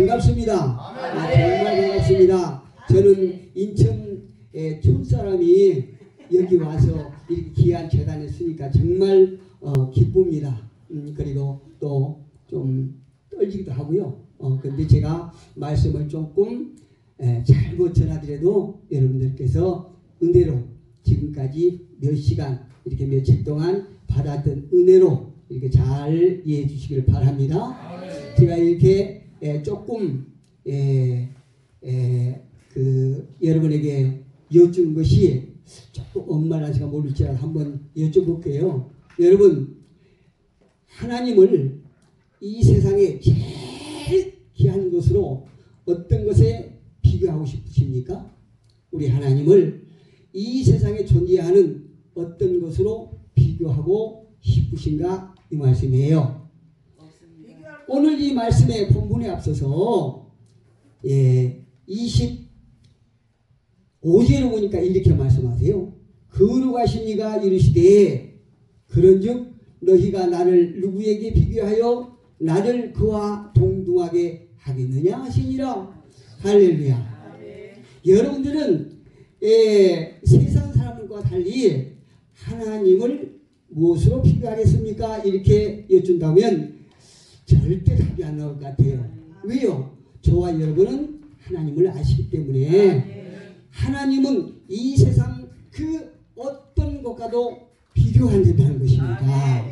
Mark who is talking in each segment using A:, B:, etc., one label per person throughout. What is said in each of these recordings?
A: 반갑습니다. 정말 반갑습니다. 저는 인천 촌사람이 여기 와서 이렇게 귀한 재단에 쓰니까 정말 기쁩니다. 그리고 또 좀 떨리기도 하고요. 근데 제가 말씀을 조금 잘못 전하더라도 여러분들께서 은혜로 지금까지 몇 시간 이렇게 며칠 동안 받았던 은혜로 이렇게 잘 이해해 주시기를 바랍니다. 제가 이렇게 조금 여러분에게 여쭈는 것이 조금 엄마라지가 모를지라도 한번 여쭤볼게요. 여러분, 하나님을 이 세상에 제일 귀한 것으로 어떤 것에 비교하고 싶으십니까? 우리 하나님을 이 세상에 존재하는 어떤 것으로 비교하고 싶으신가? 이 말씀이에요. 오늘 이 말씀의 본문에 앞서서 25절을 보니까 이렇게 말씀하세요. 거룩하신 이가 이르시되 그런즉 너희가 나를 누구에게 비교하여 나를 그와 동등하게 하겠느냐 하시니라. 할렐루야. 여러분들은 세상 사람들과 달리 하나님을 무엇으로 비교하겠습니까? 이렇게 여쭌다면 절대 답이 안 나올 것 같아요. 왜요? 저와 여러분은 하나님을 아시기 때문에 하나님은 이 세상 그 어떤 것과도 비교가 안 된다는 것입니다.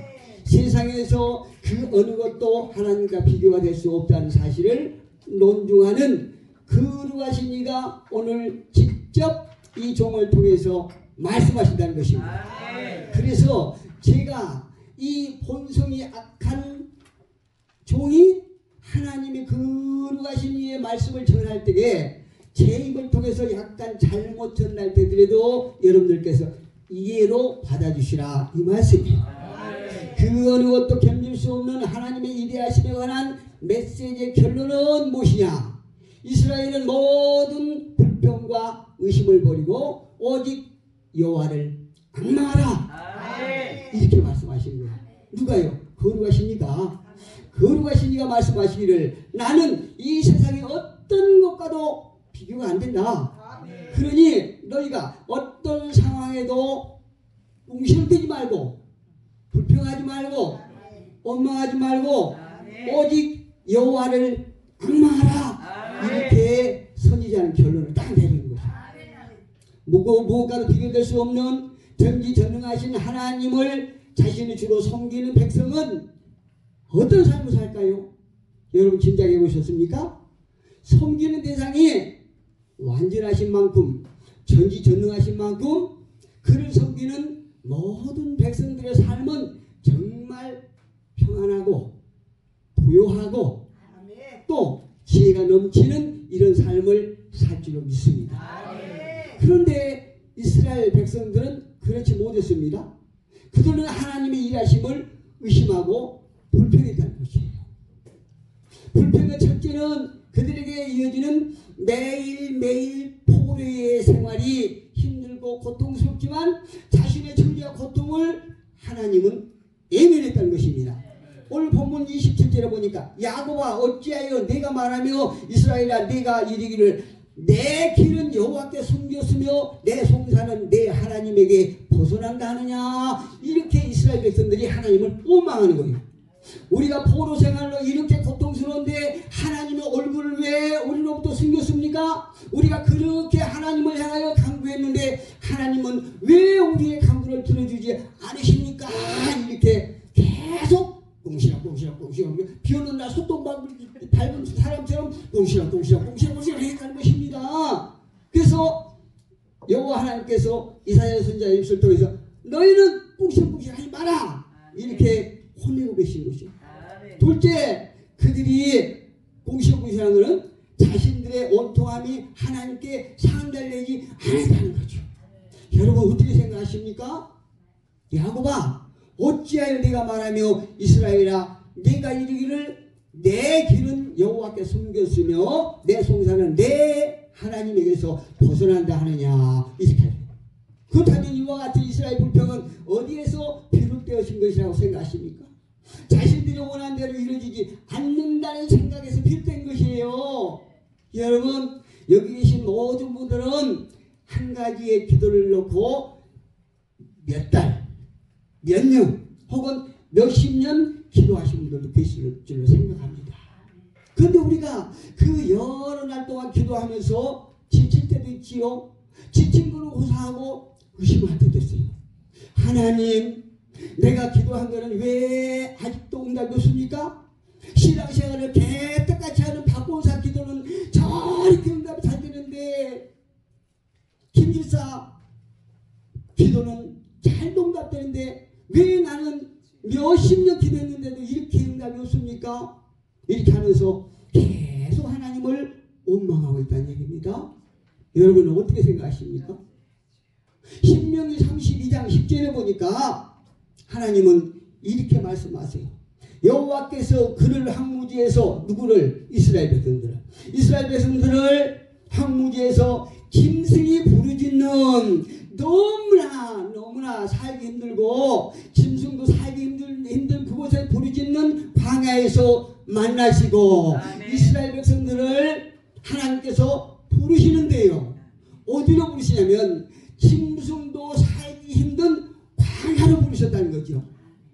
A: 세상에서 그 어느 것도 하나님과 비교가 될 수 없다는 사실을 논중하는 거룩하신 이가 오늘 직접 이 종을 통해서 말씀하신다는 것입니다. 그래서 제가 이 본성이 악한 종이 하나님의 거룩하신 이의 말씀을 전할 때에 제 입을 통해서 약간 잘못 전할 때더라도 여러분들께서 이해로 받아주시라 이 말씀입니다. 그 어느 것도 견딜 수 없는 하나님의 위대하심에 관한 메시지의 결론은 무엇이냐? 이스라엘은 모든 불평과 의심을 버리고 오직 여호와를 앙망하라. 이렇게 말씀하신 거예요. 누가요? 거룩하십니까? 거룩하신 이가 말씀하시기를 나는 이 세상의 어떤 것과도 비교가 안 된다. 그러니 너희가 어떤 상황에도 웅실대지 말고 불평하지 말고 원망하지 말고 오직 여호와를 앙망하라. 이렇게 선지자는 결론을 딱 내리는 것이죠. 무엇과도 비교될 수 없는 전지전능하신 하나님을 자신의 주로 섬기는 백성은 어떤 삶을 살까요? 여러분 짐작해 보셨습니까? 섬기는 대상이 완전하신 만큼 전지전능하신 만큼 그를 섬기는 모든 백성들의 삶은 정말 평안하고 부요하고 또 지혜가 넘치는 이런 삶을 살 줄로 믿습니다. 그런데 이스라엘 백성들은 그렇지 못했습니다. 그들은 하나님의 일하심을 의심하고 불평했다는 것이에요. 불평의 첫째는 그들에게 이어지는 매일매일 포로의 생활이 힘들고 고통스럽지만 자신의 처지와 고통을 하나님은 예면했다는 것입니다. 오늘 본문 27절에 보니까 야곱아 어찌하여 내가 말하며 이스라엘아 내가 이르기를 내 길은 여호와께 숨겼으며 내 송사는 내 하나님에게 벗어난다 하느냐. 이렇게 이스라엘 백성들이 하나님을 원망하는 거예요. 우리가 포로 생활로 이렇게 고통스러운데 하나님의 얼굴을 왜 우리로부터 숨겼습니까? 우리가 그렇게 하나님을 향하여 간구했는데 하나님은 왜 우리의 간구를 들어주지 않으십니까? 이렇게 계속 꽁시락 비 오는 날 소똥 밟은 사람처럼 꽁시락 했다는 것입니다. 그래서 여호와 하나님께서 이사야 선지자의 입술을 통해서 너희는 꽁시락 하지 마라 이렇게 혼내고 계신 것이죠. 둘째, 그들이 꽁시락하는 것은 자신들의 온통함이 하나님께 상달되지 않았다는 거죠. 여러분 어떻게 생각하십니까? 야곱아 어찌하여 내가 말하며 이스라엘아 내가 이르기를 내 길은 여호와께 숨겼으며 내 송사는 내 하나님에게서 벗어난다 하느냐. 이렇게 그렇다면 이와 같은 이스라엘 불평은 어디에서 비롯되어진 것이라고 생각하십니까? 자신들이 원하는 대로 이루어지지 않는다는 생각에서 비롯된 것이에요. 여러분, 여기 계신 모든 분들은 한 가지의 기도를 놓고 몇 달, 몇 년, 혹은 몇십 년 기도하신 분들도 계실 줄로 생각합니다. 그런데 우리가 그 여러 날 동안 기도하면서 지칠 때도 있지요. 지친 걸로 고사하고 의심할 때도 있어요. 하나님, 내가 기도한 거는 왜 아직도 응답이 없습니까? 신앙생활을 개떡같이 하는 박봉사 기도는 저렇게 응답이 잘 되는데, 김일사 기도는 잘 응답되는데 왜 나는 몇십 년 기도했는데도 이렇게 응답이 없습니까? 이렇게 하면서 계속 하나님을 원망하고 있다는 얘기입니다. 여러분은 어떻게 생각하십니까? 신명기 32장 10절에 보니까 하나님은 이렇게 말씀하세요. 여호와께서 그를 항무지에서, 누구를? 이스라엘 백성들을 항무지에서 짐승이 부르짖는 너무나 살기 힘들고 짐승도 살기 힘든 그곳에 부르짖는 광야에서 만나시고, 이스라엘 백성들을 하나님께서 부르시는데요. 어디로 부르시냐면 짐승도 살기 힘든 광야로 부르셨다는 거죠.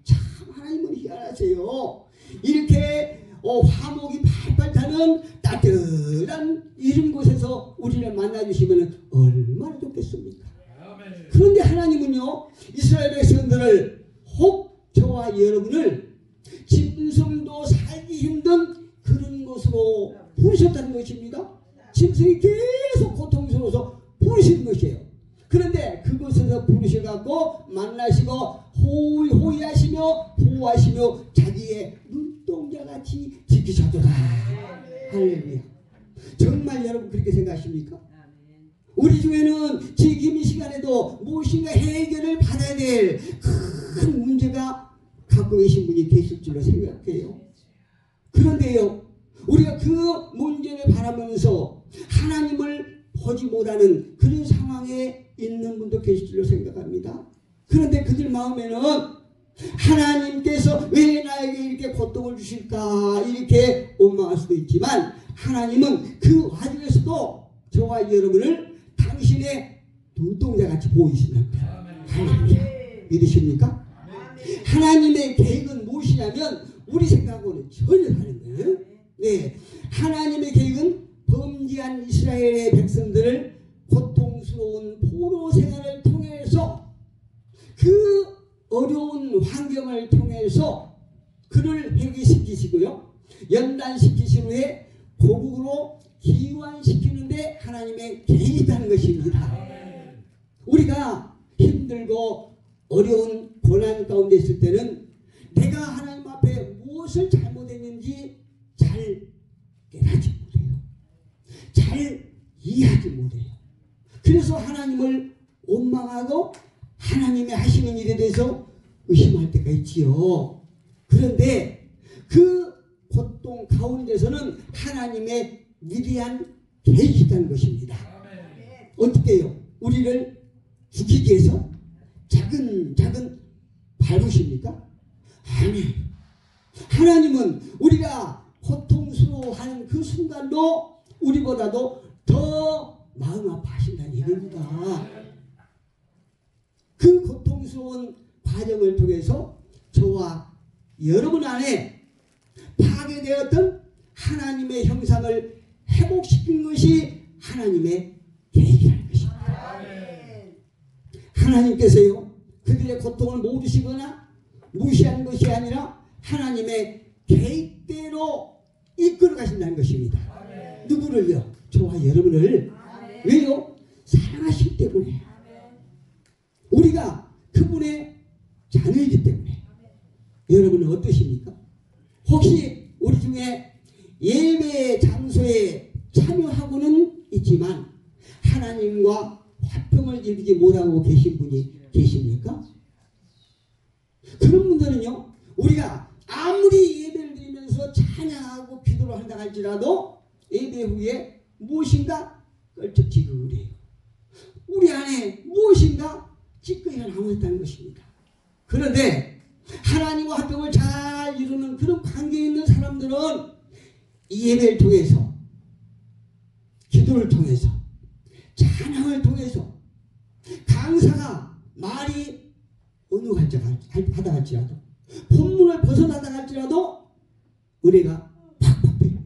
A: 참 하나님은 희한하세요. 이렇게 화목이 팔팔 타는 따뜻한 이런 곳에서 우리를 만나주시면 얼마나 좋겠습니까? 그런데 하나님은요, 이스라엘 백성들을, 혹 저와 여러분을 짐승도 살기 힘든 그런 곳으로 부르셨다는 것입니다. 짐승이 계속 고통스러워서 부르시는 것이에요. 그런데 그곳에서 부르셔갖고 만나시고 호의하시며 보호하시며 자기의 눈동자같이 지키셨도다. 할렐루야. 정말 여러분 그렇게 생각하십니까? 우리 중에는 지금 이 시간에도 무엇인가 해결을 받아야 될 큰 문제가 갖고 계신 분이 계실 줄로 생각해요. 그런데요, 우리가 그 문제를 바라면서 하나님을 보지 못하는 그런 상황에 있는 분도 계실 줄로 생각합니다. 그런데 그들 마음에는 하나님께서 왜 나에게 이렇게 고통을 주실까 이렇게 원망할 수도 있지만, 하나님은 그 와중에서도 저와 여러분을 당신의 눈동자같이 보이신답니다. 할렐루야. 믿으십니까? 하나님의 계획은 무엇이냐면 우리 생각하고는 전혀 다른 거예요. 네, 하나님의 계획은 범죄한 이스라엘의 백성들을 고통스러운 포로 생활을 통해서, 그 어려운 환경을 통해서 그를 회개시키시고요, 연단시키신 후에 고국으로 기환시키는데 하나님의 계획이 있다는 것입니다. 우리가 힘들고 어려운 고난 가운데 있을 때는 내가 하나님 앞에 무엇을 잘못했는지 잘 깨닫지 못해요. 잘 이해하지 못해요. 그래서 하나님을 원망하고 하나님의 하시는 일에 대해서 의심할 때가 있지요. 그런데 그 고통 가운데서는 하나님의 위대한 계획이 있다는 것입니다. 어떻게 해요? 우리를 죽이기 위해서 작은 밟으십니까? 아니, 하나님은 우리가 고통스러워하는 그 순간도 우리보다도 더 마음 아파하신다는 얘기입니다. 그 고통스러운 과정을 통해서 저와 여러분 안에 파괴되었던 하나님의 형상을 회복시킨 것이 하나님의 계획이라는 것입니다. 하나님께서요, 그들의 고통을 모르시거나 무시하는 것이 아니라 하나님의 계획대로 이끌어 가신다는 것입니다. 누구를요? 저와 여러분을. 왜요? 사랑하시기 때문에. 우리가 그분의 자녀이기 때문에. 여러분은 어떠십니까? 혹시 우리 중에 예배 장소에 참여하고는 있지만 하나님과 화평을 이루지 못하고 계신 분이 계십니까? 그런 분들은요, 우리가 아무리 예배를 드리면서 찬양하고 기도를 한다 할지라도 예배 후에 무엇인가 껄쩍지근해요. 우리 안에 무엇인가 찌꺼기가 남아있다는 것입니다. 그런데 하나님과 화평을 잘 이루는 그런 관계에 있는 사람들은 이 예배를 통해서, 기도를 통해서, 찬양을 통해서, 강사가 말이 어느 하다 할지라도, 본문을 벗어나다 할지라도 은혜가 팍팍 빼요.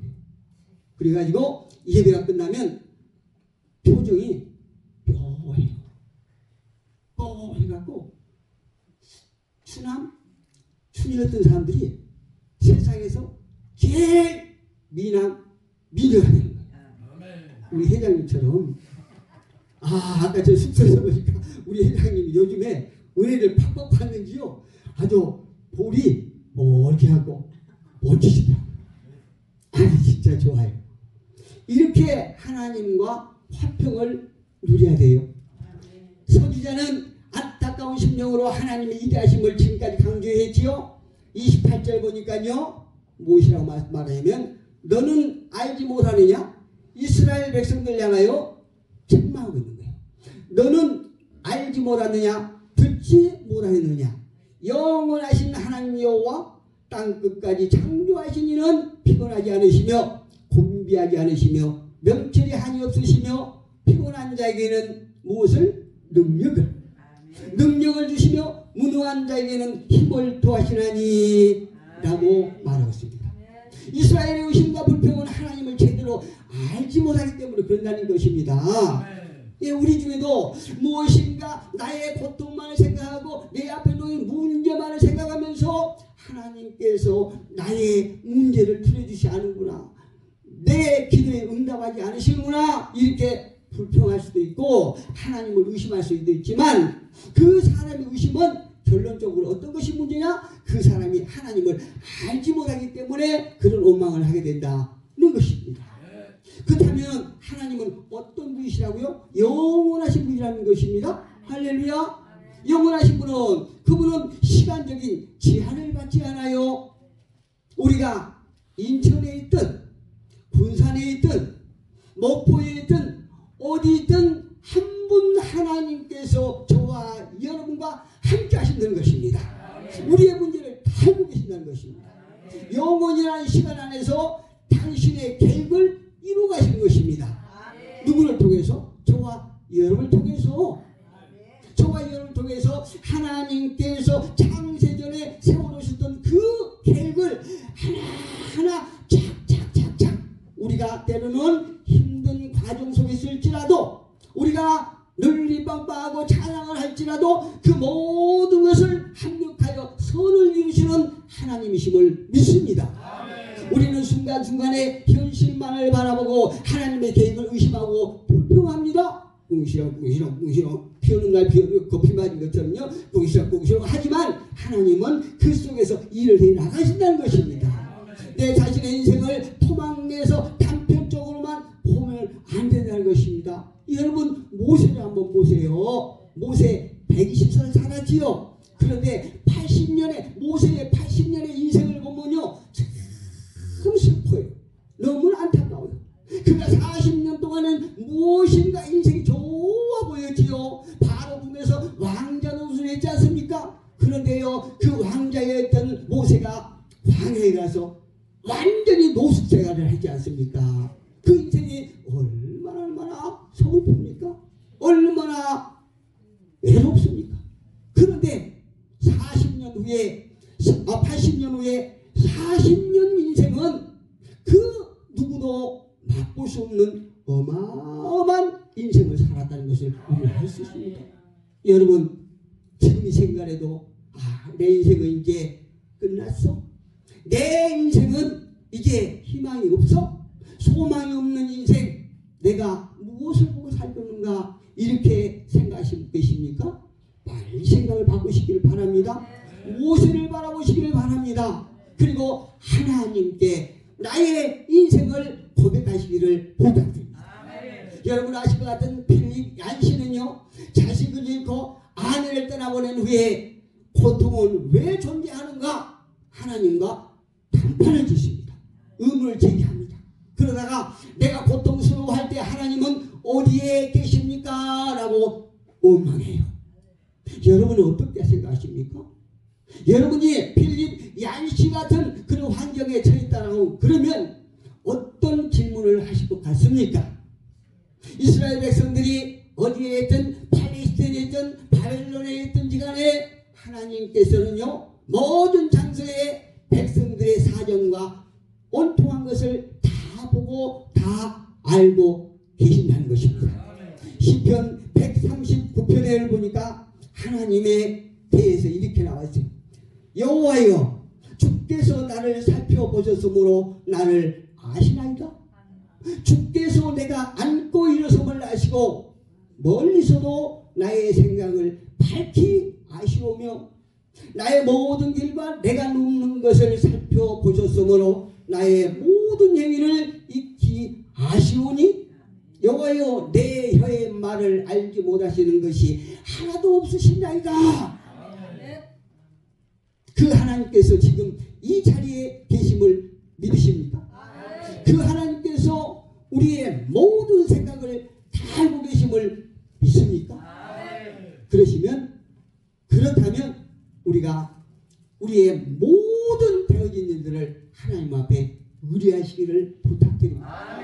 A: 그래가지고 예배가 끝나면 표정이 뽀해갖고 춘이었던 사람들이 세상에서 제일 미녀가 되는 거예요. 우리 회장님처럼. 아까 저 숙소에서 보니까 우리 회장님이 요즘에 은혜를 팍팍 받는지요. 아주 볼이 이렇게 하고 멋지시더라고요. 아니 진짜 좋아요. 이렇게 하나님과 화평을 누려야 돼요. 선지자는 안타까운 심령으로 하나님의 위대하심을 지금까지 강조했지요. 28절 보니까요. 무엇이라고 말하냐면 너는 알지 못하느냐? 이스라엘 백성들 향하여 책망하고 있는 거예요. 너는 알지 못하느냐? 듣지 못하느냐? 영원하신 하나님 여호와 땅끝까지 창조하신 이는 피곤하지 않으시며 곤비하지 않으시며 명철이 한이 없으시며 피곤한 자에게는 무엇을? 능력을 주시며 무능한 자에게는 힘을 더하시나니 라고 말하고 있습니다. 이스라엘의 의심과 불평은 하나님을 제대로 알지 못하기 때문에 그런다는 것입니다. 예, 우리 중에도 무엇인가 나의 고통만을 생각하고 내 앞에 놓인 문제만을 생각하면서 하나님께서 나의 문제를 풀어주시 않는구나, 내 기도에 응답하지 않으시는구나, 이렇게 불평할 수도 있고 하나님을 의심할 수도 있지만, 그 사람의 의심은 결론적으로 어떤 것이 문제냐? 그 사람이 하나님을 알지 못하기 때문에 그런 원망을 하게 된다는 것입니다. 그렇다면 하나님은 어떤 분이시라고요? 영원하신 분이라는 것입니다. 할렐루야. 영원하신 분은, 그분은 시간적인 제한을 받지 않아요. 우리가 인천에 있든 군산에 있든 목포에 있든 어디 있든 한 분 하나님께서 저와 여러분과 함께 하신다는 것입니다. 우리의 문제를 다 알고 계신다는 것입니다. 영원이라는 시간 안에서 당신의 계획을 이루어 가시는 것입니다. 누구를 통해서? 저와 여러분을 통해서. 저와 여러분을 통해서 하나님께서 창세전에 세워놓으셨던 그 계획을 하나하나 착착착착, 우리가 때로는 힘든 과정 속에 있을지라도, 우리가 늘리빵빵하고 찬양을 할지라도 그 모든 것을 합력하여 선을 이루시는 하나님이심을 믿습니다. 우리는 순간순간에 현실만을 바라보고 하나님의 계획을 의심하고 불평합니다. 꿍시렁 비오는 날 커피 맞은 것처럼요, 꿍시렁 하지만 하나님은 그 속에서 일을 해 나가신다는 것입니다. 내 자신의 인생을 토막내서 단편적으로만 보면 안 된다는 것입니다. 여러분, 모세를 한번 보세요. 모세 120살 살았지요. 그런데 모세의 80년의 인생을 보면요, 참 슬퍼요. 너무 안타까워요. 그가 40년 동안은 무엇인가 인생이 좋아 보였지요. 바로 꿈에서 왕자 노릇을 했지 않습니까? 그런데요, 그 왕자였던 모세가 광야에 가서 완전히 노숙생활을 하지 않습니까? 그 인생이 얼마나 서글픕니까? 얼마나 외롭습니까? 그런데 80년 후에 40년 인생은 그 누구도 맛볼 수 없는 어마어마한 인생을 살았다는 것을 우리는 알 수 있습니다. 여러분, 지금 이 생각에도 내 인생은 이제 끝났어? 내 인생은 이제 희망이 없어? 소망이 없는 인생, 내가 무엇을 보고 살겠는가, 이렇게 생각하시고 계십니까? 빨리 생각을 바꾸시기를 바랍니다. 모세를 바라보시기를 바랍니다. 그리고 하나님께 나의 인생을 고백하시기를 부탁드립니다. 여러분 아실 것 같은 필립 얀시는요, 자식을 잃고 아내를 떠나보낸 후에 고통은 왜 존재하는가? 하나님과 담판을 짓습니다. 의문을 제기합니다. 그러다가 내가 고통스러워할 때 하나님은 어디에 계십니까? 라고 원망해요. 여러분은 어떻게 생각하십니까? 여러분이 필립 얀시 같은 그런 환경에 처했다라고 그러면 어떤 질문을 하실 것 같습니까? 이스라엘 백성들이 어디에 있든 팔레스타인에 있든 바벨론에 있든지 간에 하나님께서는요 모든 장소에 백성들의 사정과 온통한 것을 다 보고 다 알고 계신다는 것입니다. 시편 139편을 보니까 하나님에 대해서 이렇게 나와 있어요. 여호와여 주께서 나를 살펴보셨으므로 나를 아시나이다. 주께서 내가 앉고 일어섬을 아시고 멀리서도 나의 생각을 밝히 아시오며 나의 모든 길과 내가 눕는 것을 살펴보셨으므로 나의 모든 행위를 익히 아시오니 여호와여 내 혀의 말을 알지 못하시는 것이 하나도 없으신나이다. 그 하나님께서 지금 이 자리에 계심을 믿으십니까? 그 하나님께서 우리의 모든 생각을 다 알고 계심을 믿습니까? 그러시면 그렇다면 우리가 우리의 모든 되어진 일들을 하나님 앞에 의뢰하시기를 부탁드립니다.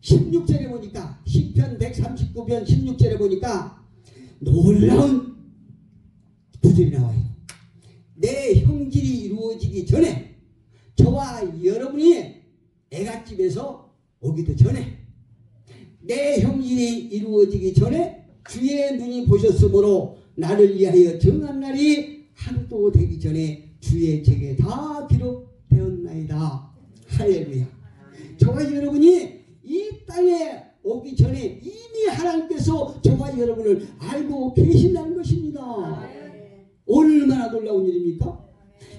A: 16절에 보니까 시편 139편 16절에 보니까 놀라운 구절이 나와요. 내 형질이 이루어지기 전에 저와 여러분이 애갓집에서 오기도 전에 내 형질이 이루어지기 전에 주의 눈이 보셨으므로 나를 위하여 정한 날이 하루도 되기 전에 주의 책에 다 기록되었나이다. 할렐루야. 저와 여러분이 이 땅에 오기 전에 이미 하나님께서 저와 여러분을 알고 계신다는 것입니다. 얼마나 놀라운 일입니까?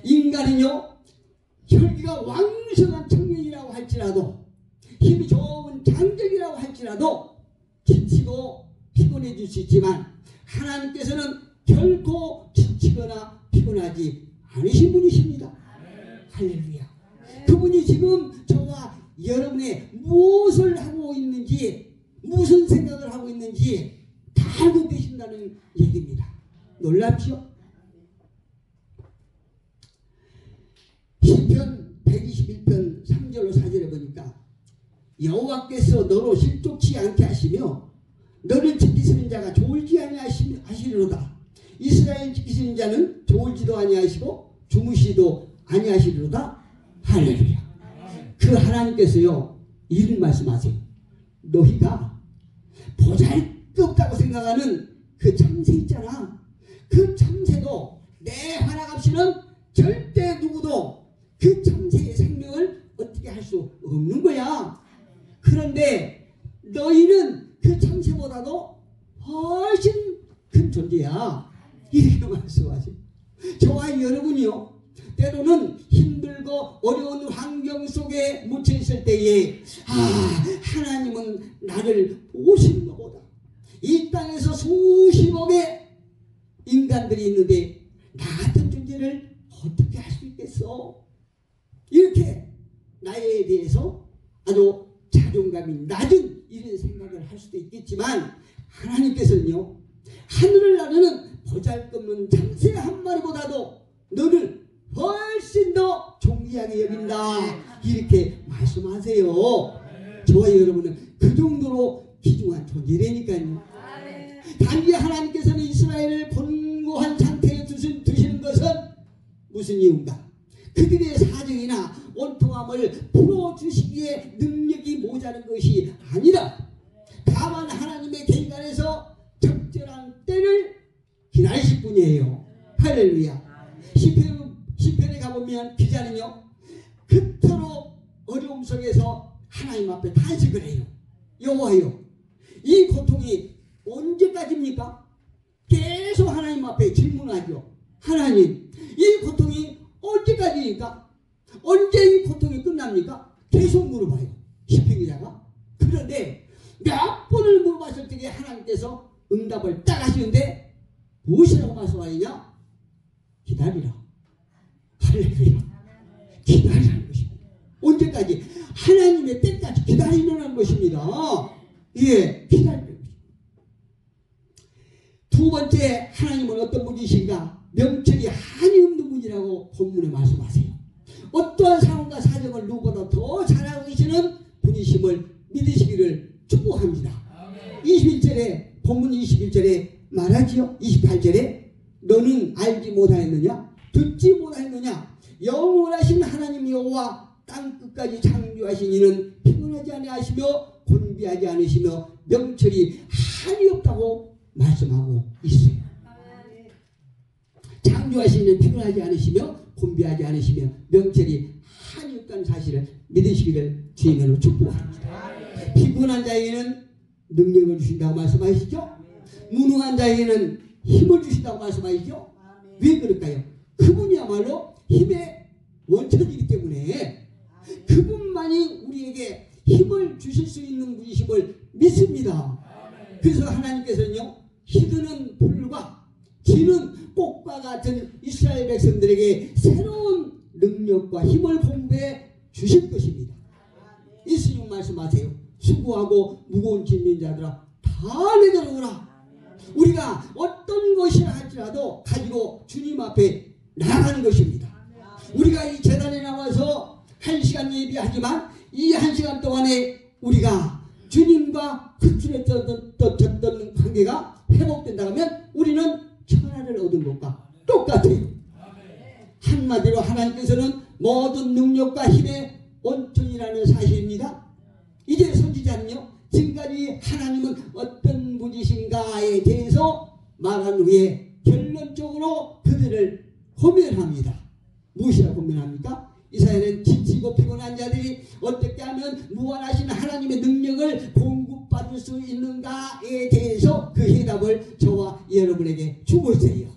A: 인간은요 혈기가 왕성한 청년이라고 할지라도 힘이 좋은 장정이라고 할지라도 지치고 피곤해질 수 있지만 하나님께서는 결코 지치거나 피곤하지 않으신 분이십니다. 할렐루야. 그분이 지금 저와 여러분의 무엇을 하고 있는지 무슨 생각을 하고 있는지 다 알고 계신다는 얘기입니다. 놀랍죠? 시편 121편 3절로 4절에 보니까 여호와께서 너로 실족치 않게 하시며 너를 지키시는 자가 졸지 아니하시리로다. 이스라엘 지키시는 자는 졸지도 아니하시고 주무시도 아니하시리로다. 할렐루야. 그 하나님께서요 이런 말씀하세요. 너희가 보잘것없다고 생각하는 그 참새 있잖아. 그 참새도 내 허락 없이는 절대 누구도 그 참새의 생명을 어떻게 할 수 없는 거야. 그런데 너희는 그 참새보다도 훨씬 큰 존재야. 이렇게 말씀하세요. 저와 여러분이요 때로는 힘들고 어려운 환경 속에 묻혀 있을 때에 하나님은 나를 보시는 것보다 이 땅에서 수십억의 인간들이 있는데 나 같은 존재를 어떻게 할 수 있겠어? 이렇게 나에 대해서 아주 자존감이 낮은 이런 생각을 할 수도 있겠지만 하나님께서는요 하늘을 나르는 보잘것없는 참새 한 마리보다도 너를 훨씬 더 존귀하게 여긴다. 이렇게 말씀하세요. 저와 여러분은 그 정도로 귀중한 존재라니까요. 단지 하나님께서는 이스라엘을 곤고한 상태에 두시는 것은 무슨 이유인가? 그들의 사정이나 온통함을 풀어주시기에 능력이 모자란 것이 아니라 다만 하나님의 계획 안에서 적절한 때를 기다리실 분이에요. 할렐루야. 시편에 가보면 기자는요 그토록 어려움 속에서 하나님 앞에 탄식을 해요. 여호와여 이 고통이 언제까지입니까? 계속 하나님 앞에 질문하죠. 하나님 이 고통이 언제까지입니까? 언제 이 고통이 끝납니까? 계속 물어봐요. 시편 기자가. 그런데 몇 번을 물어봤을 때 하나님께서 응답을 딱 하시는데 무엇이라고 말씀하느냐? 기다리라. 할렐루야. 기다리라는 것입니다. 언제까지? 하나님의 때까지 기다리라는 것입니다. 예, 기다리라는 것입니다. 두 번째 하나님은 어떤 분이신가? 명철이 한 분이라고 본문에 말씀하세요. 어떠한 상황과 사정을 누구보다 더 잘 알고 계시는 분이심을 믿으시기를 축복합니다. 21절에 본문 21절에 말하지요. 28절에 너는 알지 못하였느냐 듣지 못하였느냐 영원하신 하나님 여호와 땅끝까지 창조하신 이는 피곤하지 아니하시며 곤비하지 않으시며 명철이 한이 없다고 말씀하고 있어요. 창조하신 이는 피곤하지 않으시며 곤비하지 않으시며 명철이 한이 없다는 사실을 믿으시기를 주님으로 축복합니다. 피곤한 자에게는 능력을 주신다고 말씀하시죠. 무능한 자에게는 힘을 주신다고 말씀하시죠. 왜 그럴까요? 그분이야말로 힘의 원천이기 때문에 그분만이 우리에게 힘을 주실 수 있는 분이심을 믿습니다. 그래서 하나님께서는요, 희드는 불과 지는 꽃과 같은 이스라엘 백성들에게 새로운 능력과 힘을 공부해 주실 것입니다. 예수님 말씀하세요. 수고하고 무거운 짐진 자들아 다 내게로 오라. 우리가 어떤 것이라 할지라도 가지고 주님 앞에 나가는 것입니다. 우리가 이 재단에 나와서 1시간 예배하지만 이 1시간 동안에 우리가 주님과 흩어졌던 관계가 회복된다면 우리는 천하를 얻은 것과 똑같아요. 한마디로 하나님께서는 모든 능력과 힘의 원천이라는 사실입니다. 이제 선지자는요, 지금까지 하나님은 어떤 분이신가에 대해서 말한 후에 결론적으로 그들을 고면합니다. 무엇이라고 고면합니까? 이스라엘은 지치고 피곤한 자들이 어떻게 하면 무한하신 하나님의 능력을 공급받을 수 있는가에 대해서 그 해답을 저와 여러분에게 주고 있어요.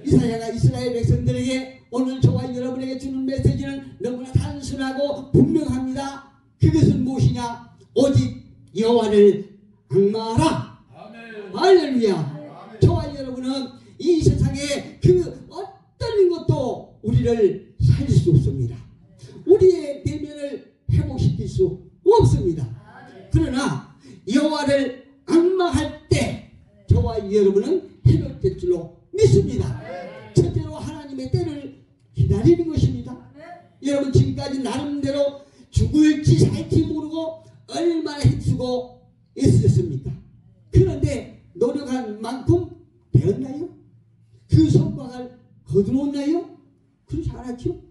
A: 이사야가 이스라엘 백성들에게 오늘 저와 여러분에게 주는 메시지는 너무나 단순하고 분명합니다. 그것은 무엇이냐? 오직 여호와를 악마하라. 할렐루야. 저와 여러분은 이 세상에 그 어떤 것도 우리를 살릴 수 없습니다. 우리의 내면을 회복시킬 수 없습니다. 그러나 여호와를 악마할 때 저와 여러분은 회복될 줄로 믿습니다. 첫째로 하나님의 때를 기다리는 것입니다. 여러분 지금까지 나름대로 죽을지 살지 모르고 얼마나 힘쓰고 애쓰셨습니까? 그런데 노력한 만큼 되었나요? 그 성과를 거두었나요? 그렇지 않았죠?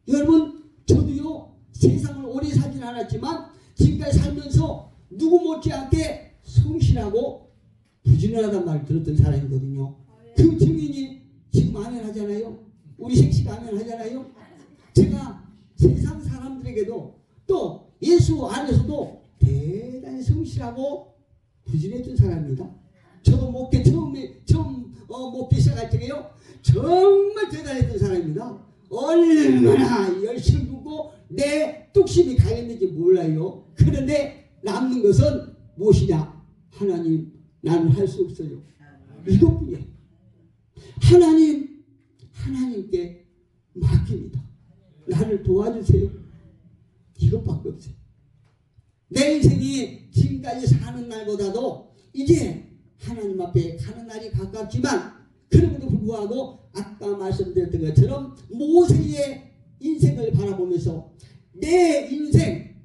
A: 여러분 저도요 세상을 오래 살진 않았지만 지금까지 살면서 누구 못지않게 성실하고 부지런하단 말을 들었던 사람이거든요. 그 증인이 지금 아멘 하잖아요. 우리 생씨가 아멘 하잖아요. 제가 세상 사람들에게도 또 예수 안에서도 대단히 성실하고 부지런했던 사람입니다. 저도 목회 처음 목회 시작할 때에요 정말 대단했던 사람입니다. 얼마나 열심히 붓고 내 뚝심이 가겠는지 몰라요. 그런데 남는 것은 무엇이냐? 하나님, 나는 할 수 없어요. 이것뿐이에요. 하나님께 맡깁니다. 나를 도와주세요. 이것밖에 없어요. 내 인생이 지금까지 사는 날보다도 이제 하나님 앞에 가는 날이 가깝지만 그럼에도 불구하고 아까 말씀드렸던 것처럼 모세의 인생을 바라보면서 내 인생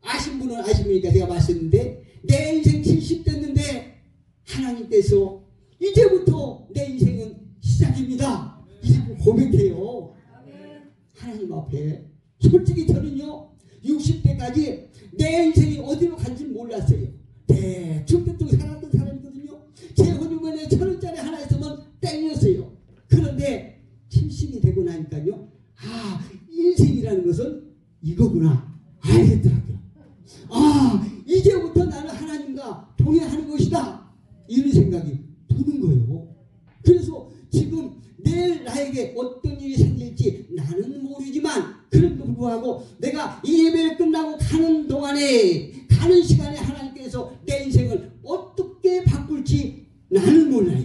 A: 아신 분은 아십니까? 제가 말씀했는데 내 인생 70 됐는데 하나님께서 이제부터 내 인생은 시작입니다. 이제 고백해요. 하나님 앞에 솔직히 저는요 60대까지 내 인생이 어디로 간지 몰랐어요. 대충 살았던 사람이거든요. 제 호주머니에 1,000원짜리 하나 있으면 땡이었어요. 그런데 70이 되고 나니까요, 아 인생이라는 것은 이거구나 알겠더라고요. 아 이제부터 나는 하나님과 동행하는 것이다 이런 생각이 드는 거예요. 그래서 지금 내일 나에게 어떤 일이 생길지 나는 모르지만 그럼에도 불구하고 내가 이 예배를 끝나고 가는 동안에 가는 시간에 하나님께서 내 인생을 어떻게 바꿀지 나는 몰라요.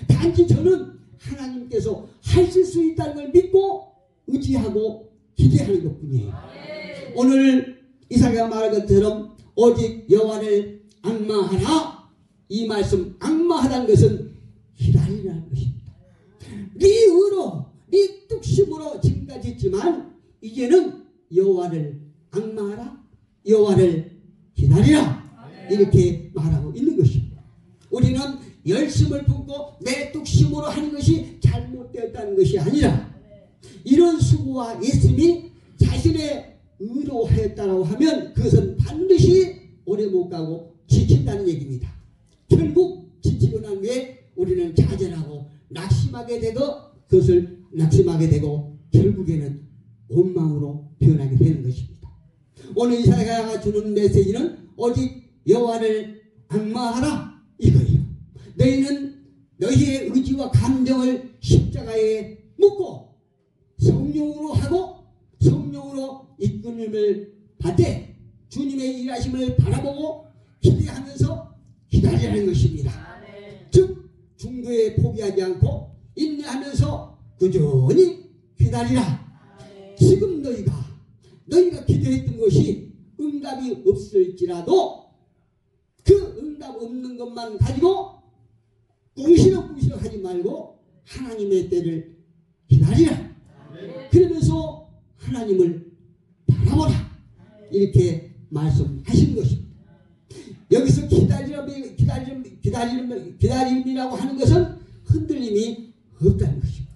A: 단지 저는 하나님께서 하실 수 있다는 걸 믿고 의지하고 기대하는 것뿐이에요. 오늘 이사야가 말한 것처럼 오직 여호와를 악마하라. 이 말씀 악마하다는 것은 기다리라는 것입니다. 네 의로 네 뚝심으로 지금까지 했지만 이제는 여호와를 앙마하라, 여호와를 기다리라, 이렇게 말하고 있는 것입니다. 우리는 열심을 품고 내 뚝심으로 하는 것이 잘못되었다는 것이 아니라 이런 수고와 애씀이 자신의 의로 하였다라고 하면 그것은 반드시 오래 못 가고 지친다는 얘기입니다. 결국 지치고 난 후에 우리는 좌절하고 낙심하게 되고 그것을 낙심하게 되고 결국에는 원망으로 변하게 되는 것입니다. 오늘 이사야가 주는 메시지는 오직 여호와를 앙마하라 이거예요. 너희는 너희의 의지와 감정을 십자가에 묻고 성령으로 하고 성령으로 이끌림을 받되 주님의 일하심을 바라보고 기대하면서 기다리라는 것입니다. 즉 중도에 포기하지 않고 인내하면서 꾸준히 기다리라. 지금 너희가 기도했던 것이 응답이 없을지라도 그 응답 없는 것만 가지고 꿍시렁꿍시렁 하지 말고 하나님의 때를 기다리라. 그러면서 하나님을 바라보라. 이렇게 말씀하신 것입니다. 여기서 기다림이라고 하는 것은 흔들림이 없다는 것입니다.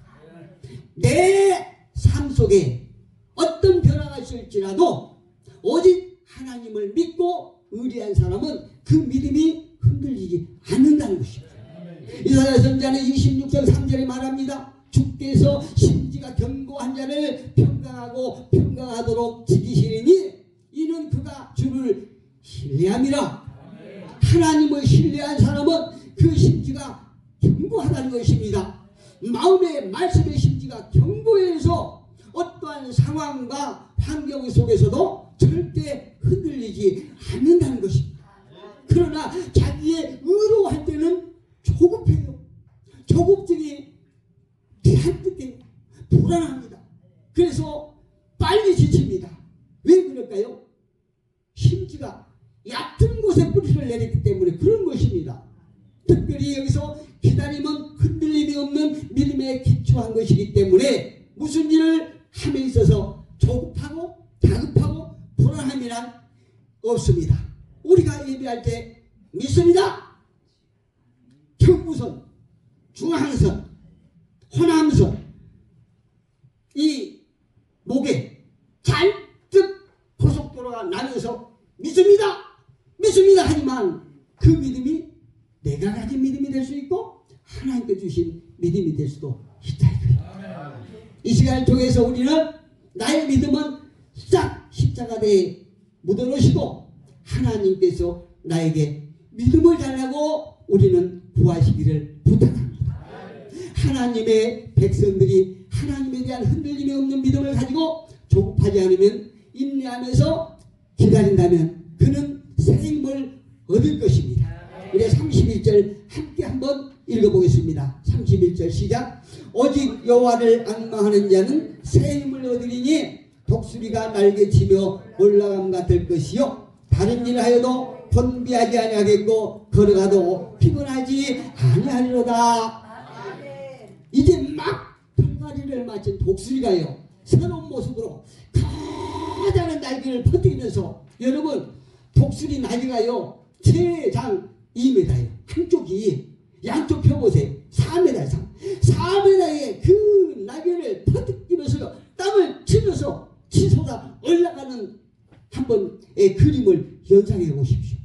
A: 내 삶 속에 어떤 변화가 있을지라도 오직 하나님을 믿고 의리한 사람은 그 믿음이 흔들리지 않는다는 것입니다. 이사야 선지자는 26장 3절에 말합니다. 주께서 심지가 견고한 자를 평강하도록 지키시리니 이는 그가 주를 신뢰함이라. 하나님을 신뢰한 사람은 그 심지가 견고하다는 것입니다. 마음의 말씀의 심지가 견고해서 어떠한 상황과 환경 속에서도 절대 흔들리지 않는다는 것입니다. 그러나 자기의 의로 할 때는 조급해요. 조급증이 대한뜻해 불안합니다. 그래서 빨리 지칩니다. 왜 그럴까요? 심지가 얕은 곳에 뿌리를 내렸기 때문에 그런 것입니다. 특별히 여기서 기다림은 흔들림이 없는 믿음에 기초한 것이기 때문에 무슨 일을 함에 있어서 조급하고 다급하고 불안함이란 없습니다. 우리가 예배할 때 믿습니다. 경부선, 중앙선, 호남선 이 목에 잔뜩 고속도로가 나면서 믿습니다 하지만 그 믿음이 내가 가진 믿음이 될 수 있고 하나님께 주신 믿음이 될 수도 있다 이거예요. 이 시간을 통해서 우리는 나의 믿음은 싹 십자가대에 묻어놓으시고 하나님께서 나에게 믿음을 달라고 우리는 구하시기를 부탁합니다. 하나님의 백성들이 하나님에 대한 흔들림이 없는 믿음을 가지고 조급하지 않으면 인내하면서 기다린다면 그는 새 힘을 얻을 것입니다. 우리 31절 함께 한번 읽어보겠습니다. 31절 시작. 오직 여호와를 앙망하는 자는 새 힘을 얻으리니 독수리가 날개치며 올라감 같을 것이요 다른 일을 하여도 번비하지 아니하겠고 걸어가도 피곤하지 아니하리로다. 이제 막 털갈이를 마친 독수리가요 새로운 모습으로 커다란 날개를 퍼뜨리면서 여러분 독수리 날개가요 최장 2m예요. 한쪽이 양쪽 펴보세요. 4m 이상 4m의 그 날개를 퍼뜨리면서 땅을 치면서 치솟아 올라가는 한 번의 그림을 연상해 보십시오.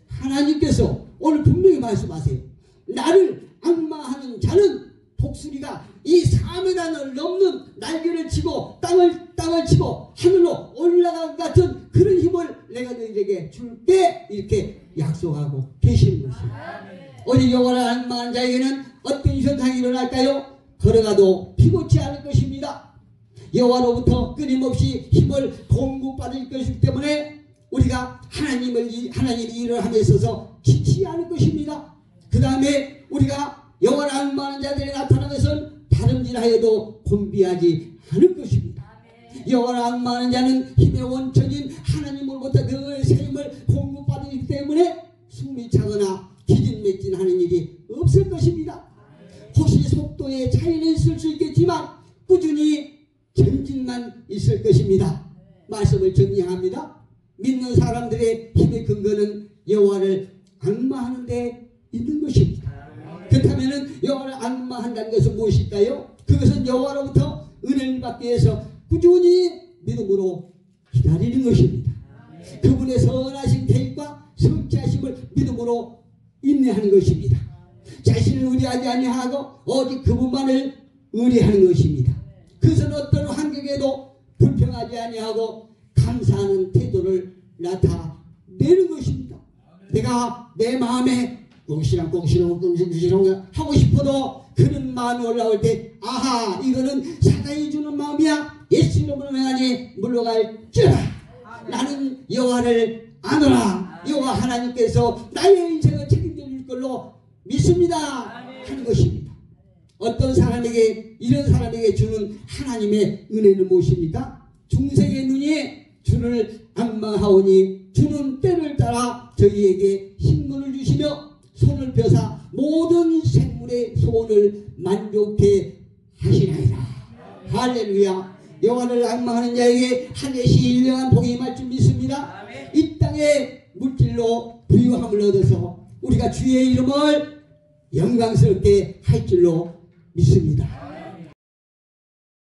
A: 하나님께서 오늘 분명히 말씀하세요. 나를 앙망하는 자는 독수리가 이 4m를 넘는 날개를 치고 땅을 치고 하늘로 올라간 같은 그런 힘을 내가 너희에게 줄게 이렇게 약속하고 계시는 것입니다. 오직 여호와를 앙망하는 자에게는 어떤 현상이 일어날까요? 걸어가도 피곤치 않을 것입니다. 여호와로부터 끊임없이 힘을 공급받을 것이기 때문에 우리가 하나님의 일을 함에 있어서 지치지 않을 것입니다. 그 다음에 우리가 여호와를 앙망하는 자들이 나타나는 것은 다름질하여도 곤비하지 않을 것입니다. 여호와를 앙망하는 자는 힘의 원천인 하나님으로부터 늘 새 힘을 공급받기 때문에 숨이 차거나 기진맥진하는 일이 없을 것입니다. 혹시 속도에 차이는 있을 수 있겠지만 꾸준히 전진만 있을 것입니다. 말씀을 정리합니다. 믿는 사람들의 힘의 근거는 여호와를 앙마하는 데 있는 것입니다. 그렇다면 여호와를 앙마한다는 것은 무엇일까요? 그것은 여호와로부터 은혜를 받기 위해서 꾸준히 믿음으로 기다리는 것입니다. 그분의 선하신 계획과 성취하심을 믿음으로 인내하는 것입니다. 자신을 의뢰하지 아니하고 오직 그분만을 의뢰하는 것입니다. 그것은 어떤 환경에도 불평하지 아니하고 감사하는 태도를 나타내는 것입니다. 내가 내 마음에 꽁시렁 하고 싶어도 그런 마음이 올라올 때 아하 이거는 사단이 주는 마음이야. 예수 이름으로 명하니 물러갈지어다. 나는 여호와를 아노라. 여호와 하나님께서 나의 인생을 책임져 줄 걸로 믿습니다 하는 것입니다. 어떤 사람에게 이런 사람에게 주는 하나님의 은혜는 무엇입니까? 중생의 눈이 주를 앙망하오니 주는 때를 따라 저희에게 식물을 주시며 손을 펴사 모든 생물의 소원을 만족해 하시나이다. 할렐루야. 여호와를 앙망하는 자에게 하늘시 일령한 복이 임할 줄 믿습니다. 이 땅에 물질로 부유함을 얻어서 우리가 주의 이름을 영광스럽게 할 줄로 믿습니다.